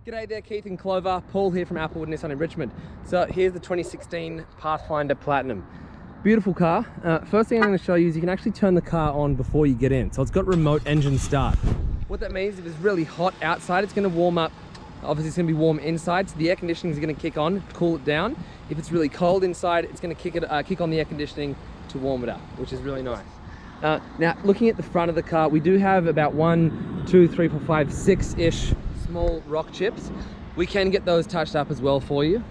G'day there, Keith and Clover. Paul here from Applewood Nissan in Richmond. So here's the 2016 Pathfinder Platinum. Beautiful car. First thing I'm going to show you is you can actually turn the car on before you get in. So it's got remote engine start. What that means, if it's really hot outside, it's going to warm up. Obviously it's going to be warm inside, so the air conditioning is going to kick on, cool it down. If it's really cold inside, it's going to kick on the air conditioning to warm it up, which is really nice. Now, looking at the front of the car, we do have about 1, 2, 3, 4, 5, 6-ish small rock chips. We can get those touched up as well for you.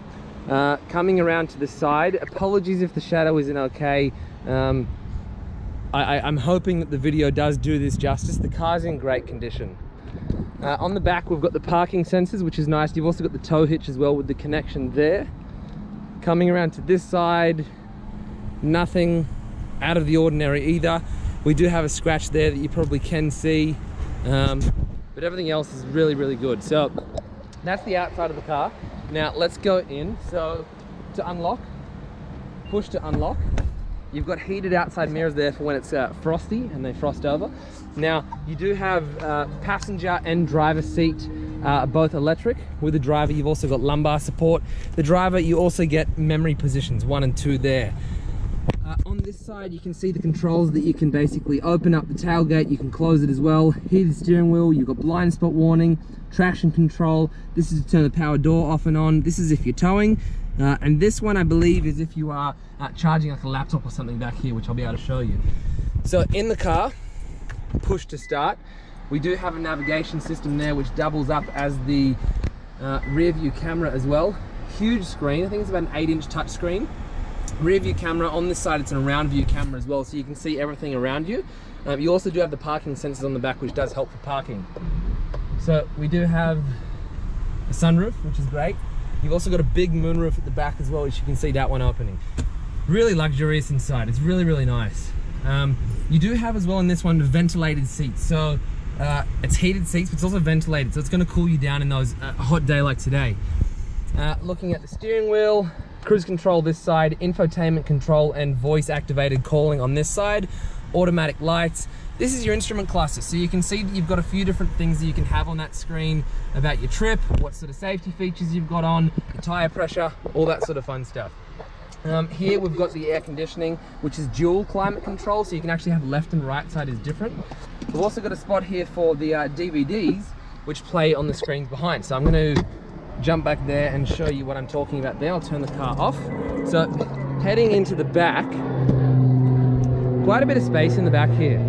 Coming around to the side, apologies if the shadow isn't okay. I'm hoping that the video does do this justice. The car's in great condition. On the back, we've got the parking sensors, which is nice. You've also got the tow hitch as well with the connection there. Coming around to this side, nothing out of the ordinary either. We do have a scratch there that you probably can see. But everything else is really, really good. So that's the outside of the car. Now let's go in. So to unlock, push to unlock. You've got heated outside mirrors there for when it's frosty and they frost over. Now you do have passenger and driver seat, both electric. With the driver, you've also got lumbar support. The driver, you also get memory positions 1 and 2 there. On this side, you can see the controls that you can basically open up the tailgate, you can close it as well. Heated steering wheel, you've got blind spot warning, traction control. This is to turn the power door off and on. This is if you're towing. And this one, I believe, is if you are charging like a laptop or something back here, which I'll be able to show you. So in the car, push to start. We do have a navigation system there, which doubles up as the rear view camera as well. Huge screen, I think it's about an 8-inch touch screen. Rear view camera. On this side, it's a round view camera as well, so you can see everything around you. You also do have the parking sensors on the back, which does help for parking. So we do have a sunroof, which is great. You've also got a big moonroof at the back as well, which you can see that one opening. Really luxurious inside. It's really, really nice. You do have as well in this one ventilated seats. So it's heated seats, but it's also ventilated, so it's going to cool you down in those a hot day like today. Looking at the steering wheel, cruise control this side, infotainment control and voice activated calling on this side, automatic lights. This is your instrument cluster, so you can see that you've got a few different things that you can have on that screen about your trip, what sort of safety features you've got on, the tire pressure, all that sort of fun stuff. Here we've got the air conditioning, which is dual climate control, so you can actually have left and right side is different. We've also got a spot here for the DVDs, which play on the screens behind. So I'm going to jump back there and show you what I'm talking about there. I'll turn the car off. So heading into the back, quite a bit of space in the back here.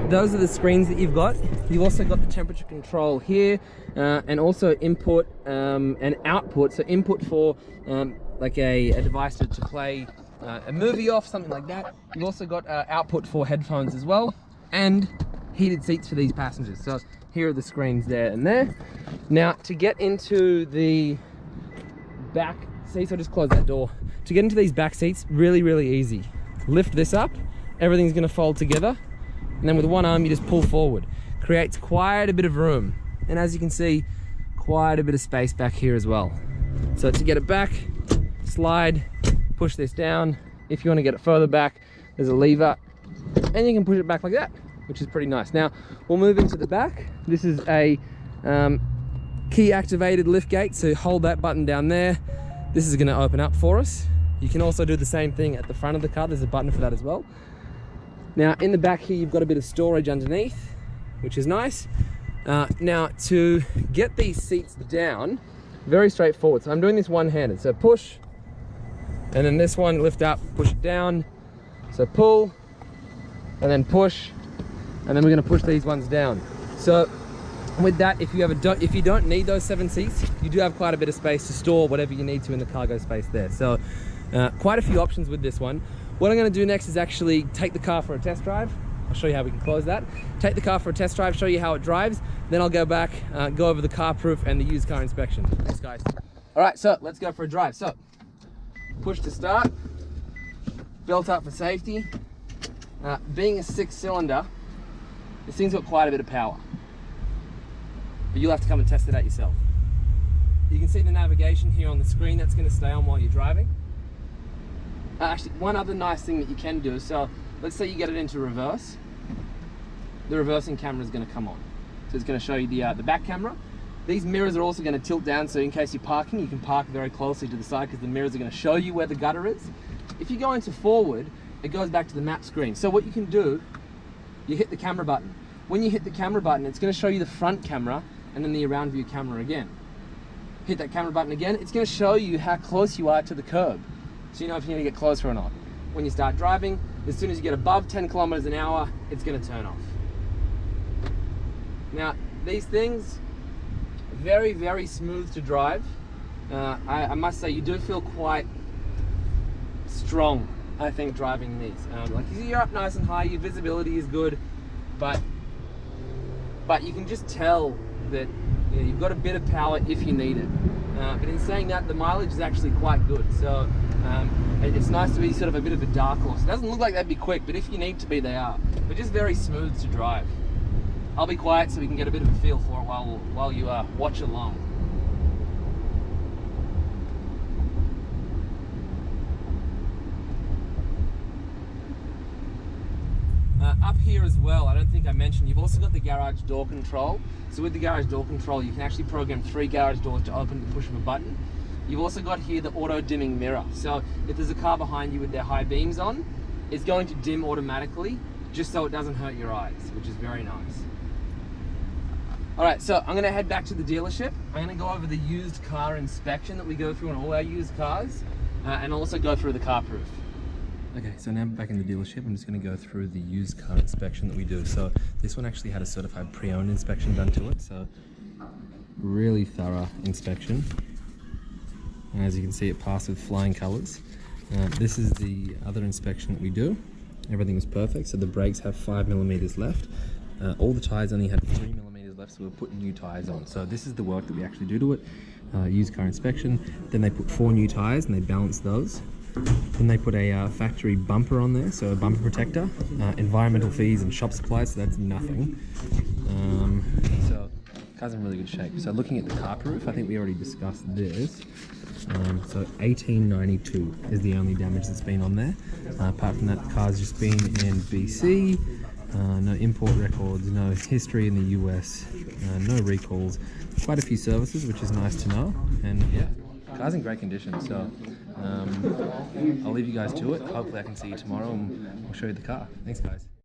Those are the screens that you've got. You've also got the temperature control here, and also input and output. So input for like a device to play a movie off, something like that. You've also got output for headphones as well, and heated seats for these passengers. So here are the screens there and there. Now to get into the back seats, I'll just close that door. To get into these back seats, really, really easy. Lift this up, everything's gonna fold together, and then with one arm you just pull forward. Creates quite a bit of room. And as you can see, quite a bit of space back here as well. So to get it back, slide, push this down. If you want to get it further back, there's a lever, and you can push it back like that, which is pretty nice. Now we'll move into the back. This is a key activated lift gate, so hold that button down there. This is going to open up for us. You can also do the same thing at the front of the car. There's a button for that as well. Now in the back here, you've got a bit of storage underneath, which is nice. Now to get these seats down, very straightforward. So I'm doing this one-handed. So push, and then this one, lift up, push it down. So pull, and then push, and then we're going to push these ones down. So with that, if you don't need those 7 seats, you do have quite a bit of space to store whatever you need to in the cargo space there. So quite a few options with this one. What I'm going to do next is actually take the car for a test drive. I'll show you how we can close that. Take the car for a test drive, show you how it drives. Then I'll go back, go over the car proof and the used car inspection. Thanks, guys. All right, so let's go for a drive. So push to start, belt up for safety. Being a 6-cylinder, this thing's got quite a bit of power, but you'll have to come and test it out yourself. You can see the navigation here on the screen. That's going to stay on while you're driving. Actually, one other nice thing that you can do, so let's say you get it into reverse, the reversing camera is going to come on. So it's going to show you the back camera, These mirrors are also going to tilt down, so in case you're parking, you can park very closely to the side because the mirrors are going to show you where the gutter is. If you go into forward, it goes back to the map screen. So what you can do, you hit the camera button. When you hit the camera button, it's going to show you the front camera and then the around view camera again. Hit that camera button again, it's going to show you how close you are to the curb. So you know if you need to get closer or not. When you start driving, as soon as you get above 10 kilometers an hour, it's going to turn off. Now, these things, very, very smooth to drive. I must say, you do feel quite strong, I think, driving these. Like you're up nice and high, your visibility is good, but you can just tell that you've got a bit of power if you need it. But in saying that, the mileage is actually quite good. So it's nice to be sort of a bit of a dark horse. It doesn't look like they'd be quick, but if you need to be, they are. But just very smooth to drive. I'll be quiet so we can get a bit of a feel for it while you watch along. Up here as well, I don't think I mentioned, you've also got the garage door control. So with the garage door control, you can actually program 3 garage doors to open at the push of a button. You've also got here the auto dimming mirror. So if there's a car behind you with their high beams on, it's going to dim automatically just so it doesn't hurt your eyes, which is very nice. All right, so I'm gonna head back to the dealership. I'm gonna go over the used car inspection that we go through on all our used cars, and also go through the car proof. Okay, so now back in the dealership, I'm just going to go through the used car inspection that we do. So this one actually had a certified pre-owned inspection done to it, so really thorough inspection. And as you can see, it passed with flying colors. This is the other inspection that we do. Everything was perfect, so the brakes have 5mm left. All the tires only had 3mm left, so we're putting new tires on. So this is the work that we actually do to it. Used car inspection, then they put 4 new tires and they balance those. Then they put a factory bumper on there, so a bumper protector, environmental fees and shop supplies, so that's nothing. So car's in really good shape. So looking at the car proof, I think we already discussed this. So 1892 is the only damage that's been on there. Apart from that, the car's just been in BC, no import records, no history in the US, no recalls, quite a few services, which is nice to know. And yeah, car's in great condition, so I'll leave you guys to it. Hopefully I can see you tomorrow and we'll show you the car. Thanks guys.